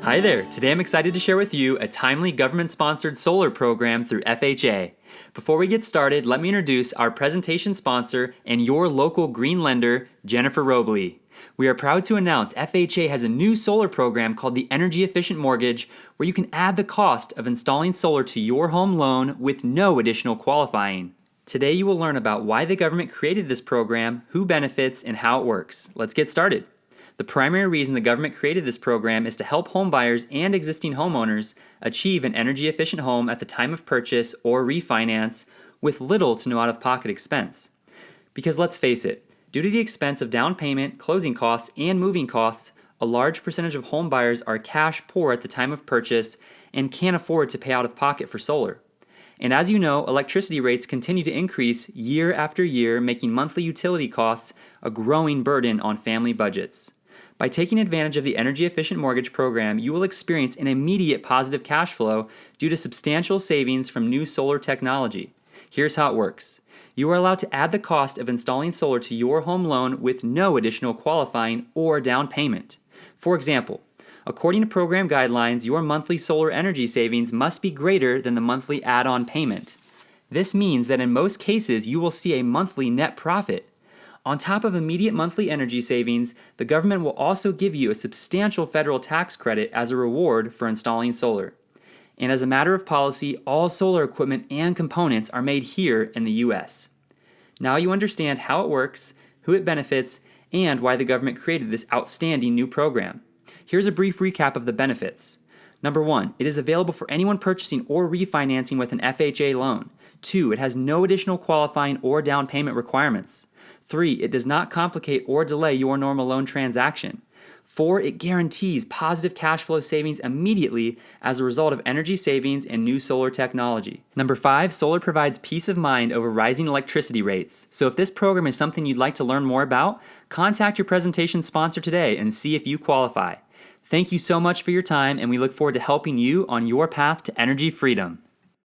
Hi there, today I'm excited to share with you a timely government-sponsored solar program through FHA. Before we get started, let me introduce our presentation sponsor and your local green lender, Jennifer Roblee. We are proud to announce FHA has a new solar program called the Energy Efficient Mortgage, where you can add the cost of installing solar to your home loan with no additional qualifying. Today you will learn about why the government created this program, who benefits, and how it works. Let's get started. The primary reason the government created this program is to help homebuyers and existing homeowners achieve an energy-efficient home at the time of purchase or refinance with little to no out-of-pocket expense. Because let's face it, due to the expense of down payment, closing costs, and moving costs, a large percentage of homebuyers are cash poor at the time of purchase and can't afford to pay out of pocket for solar. And as you know, electricity rates continue to increase year after year, making monthly utility costs a growing burden on family budgets. By taking advantage of the Energy Efficient Mortgage Program, you will experience an immediate positive cash flow due to substantial savings from new solar technology. Here's how it works. You are allowed to add the cost of installing solar to your home loan with no additional qualifying or down payment. For example, according to program guidelines, your monthly solar energy savings must be greater than the monthly add-on payment. This means that in most cases, you will see a monthly net profit. On top of immediate monthly energy savings, the government will also give you a substantial federal tax credit as a reward for installing solar. And as a matter of policy, all solar equipment and components are made here in the U.S. Now you understand how it works, who it benefits, and why the government created this outstanding new program. Here's a brief recap of the benefits. Number 1, it is available for anyone purchasing or refinancing with an FHA loan. 2, it has no additional qualifying or down payment requirements. 3, it does not complicate or delay your normal loan transaction. 4, it guarantees positive cash flow savings immediately as a result of energy savings and new solar technology. Number 5, solar provides peace of mind over rising electricity rates. So if this program is something you'd like to learn more about, contact your presentation sponsor today and see if you qualify. Thank you so much for your time, and we look forward to helping you on your path to energy freedom.